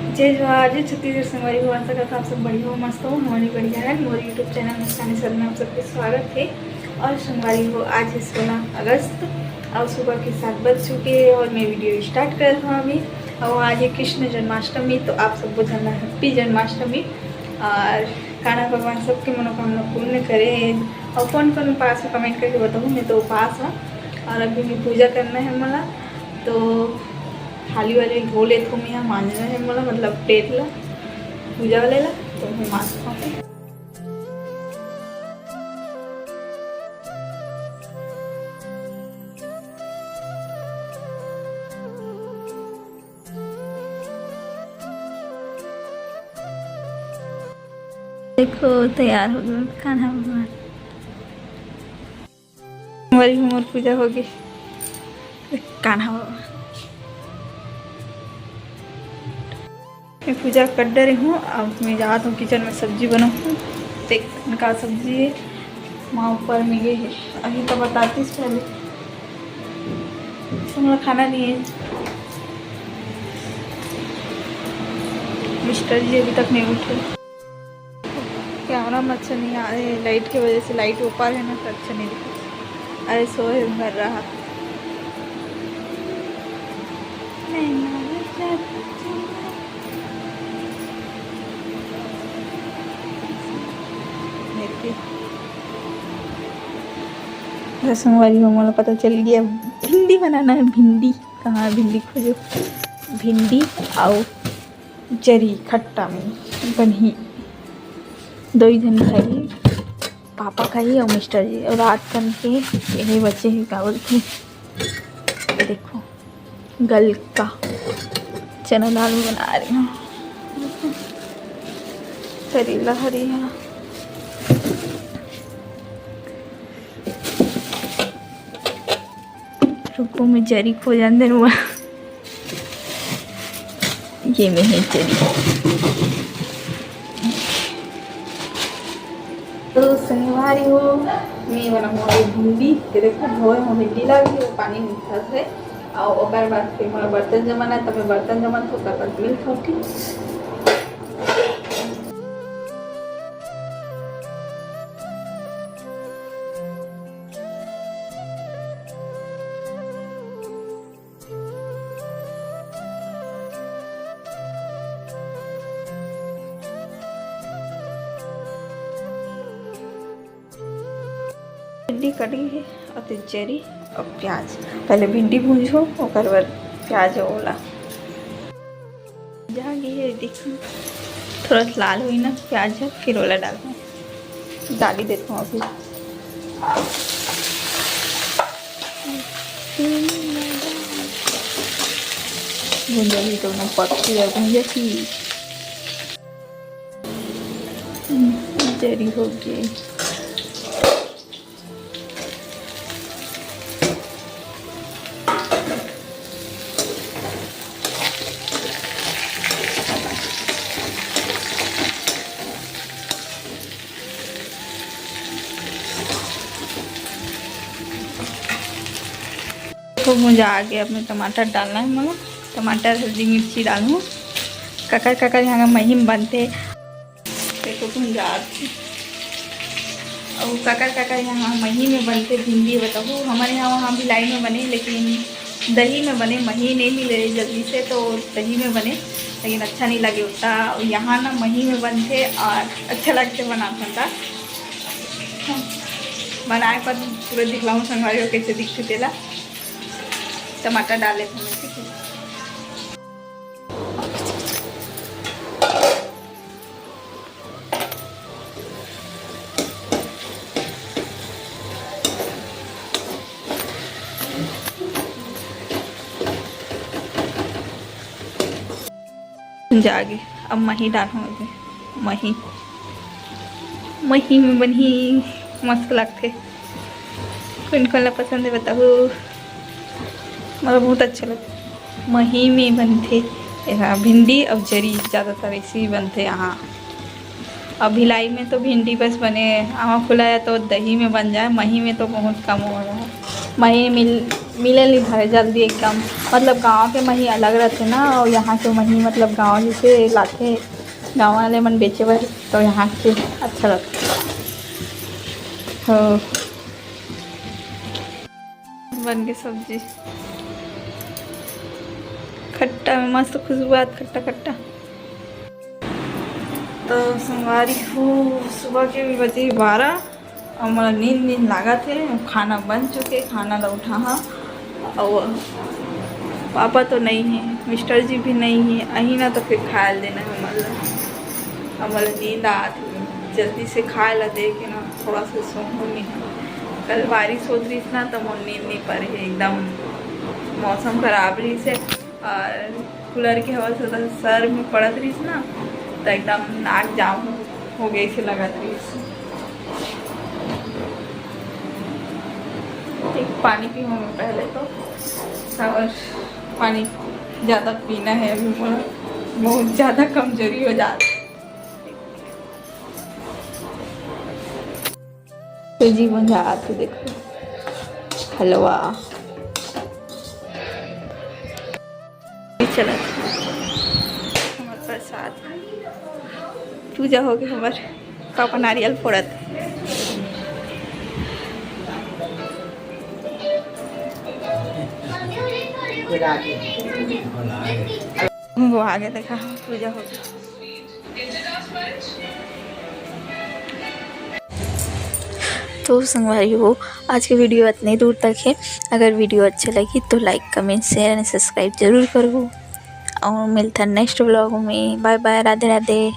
जय जवाहर जी छत्तीसगढ़ से हमारी हो आशा करता आप सब बढ़िया हो मस्त हो हमारी बढ़िया है। मोर यूट्यूब चैनल मुस्कानी सर में आप सबके स्वागत है। और सोमवारी हो आज है 16 अगस्त और सुबह के 7 बज चुके हैं और मैं वीडियो स्टार्ट कर रहा हूँ अभी। और आज है कृष्ण जन्माष्टमी, तो आप सबको जाना हैप्पी जन्माष्टमी। और कान्हा भगवान सबकी मनोकामना पूर्ण करे। और कौन कौन उपास है कमेंट करके बताऊँ। मैं तो उपास हूँ और अभी मैं पूजा करना है मला, तो थाली वाले धो ले तो मैं यहाँ मांजना है मला, मतलब प्लेट ला पूजा वाले ला, तो मैं मांजता हूँ। देखो तैयार हो गया कान्हा भगवान, हमारी उम्र पूजा होगी। कान्हा भगवान मैं पूजा कर दे रही हूँ। अब मैं जाती हूँ किचन में सब्जी बनाऊँ। देख का सब्जी है, माँ ऊपर में गई है। अभी तो बताती पहले हमारा खाना नहीं है। मिस्टर जी अभी तक नहीं उठे। कैमरा में अच्छा नहीं आ रहे है, लाइट की वजह से। लाइट ऊपर है ना तो अच्छा नहीं दिखा। अरे सोए भर रहा रसमवाली को मुझे पता चल गया भिंडी बनाना है। भिंडी कहाँ है, भिंडी खोजो। भिंडी और जरी खट्टा में बनी। दो ही जन खाई, पापा खाई और मिस्टर जी। और रात बन के यही बच्चे ही का बोलते। ये देखो गल का चना दाल बना रही हूँ। करेला हरी है। रुको मैं जरी खो जाने हुआ। ये में है जरी। तो शनिवार हो मैं बनाऊँगी भिंडी। देखो धोए हो भिंडी लगी वो पानी निकल है। और ओकर बाद फिर हमारा बर्तन जमाना है, तब मैं बर्तन जमा तो ओकर बाद मिल खाऊँगी। भिंडी कटी है और जरी और प्याज। पहले भिंडी भूंजो और बाद प्याज ओला जागी है। देखो थोड़ा लाल हुई ना प्याज है, फिर ओला डाली देता हूँ अभी। भूंजा भी तो ना पकती है भूंजा की जरी हो गई। तो मुझे आगे अपने टमाटर डालना है मगर टमाटर हल्दी मिर्ची डालूँ। ककर ककर यहाँ महीम बनते। देखो भुंजा और ककर ककर यहाँ मही में बनते भिंडी। बताओ हमारे यहाँ वहाँ भी लाइन में बने, लेकिन दही में बने। मही नहीं मिले जल्दी से तो दही में बने, लेकिन अच्छा नहीं लगे उतना। यहाँ ना मही में बनते और अच्छा लगते बनाता था। बनाए पर पूरा दिखलाऊँ संगवारी हो कैसे दिखते तेला। टमाटर डाले थे मैं, ठीक है। जागे अब मही डालूंगी। मही मही में बनी मस्त लगते। कौन कौन पसंद है बताओ। मतलब बहुत अच्छा लगता। मही में बनते यहाँ भिंडी और जरी, ज़्यादातर ऐसे ही बनते यहाँ। अब भिलाई में तो भिंडी बस बने। आमा खुला है तो दही में बन जाए, मही में तो बहुत कम हो रहा है। मही मिले नहीं था जल्दी एकदम। मतलब गांव के मही अलग रहते ना, और यहाँ के मही मतलब गांव जैसे लाते गांव वाले मन बेचे बर, तो यहाँ के अच्छा लगता हो। बन के सब्जी खट्टा में मस्त खुशबुआत खट्टा खट्टा। तो संगवारी हो सुबह के भी बजे 12 और मोला नींद लागा थे। खाना बन चुके, खाना ला उठा हाँ, और पापा तो नहीं है, मिस्टर जी भी नहीं है, अही ना तो फिर खा देना है हमारा नींद आती जल्दी से खा ला दे के ना थोड़ा सा सोऊंगी। कल बारिश हो रही ना तो मोर नींद नहीं पा रही है, एकदम मौसम खराब रही से और कूलर की हवा से सर में पड़त रही ना, तो एकदम नाक जाम हो गई से लगा रही से। एक पानी पीऊँगी पहले तो, और पानी ज़्यादा पीना है अभी, मोला बहुत ज़्यादा कमजोरी हो जाती है। तो जी बन जाती देखो हलवा चला हमारे प्रसाद पूजा हो गई। हमारे पापा नारियल फोड़त वो आगे देखा पूजा हो गई। तो संगवारी हो आज की वीडियो इतनी दूर तक है। अगर वीडियो अच्छी लगी तो like comment share and subscribe जरूर करो, और मिलता है नेक्स्ट व्लॉग में। Bye bye, Radhe Radhe.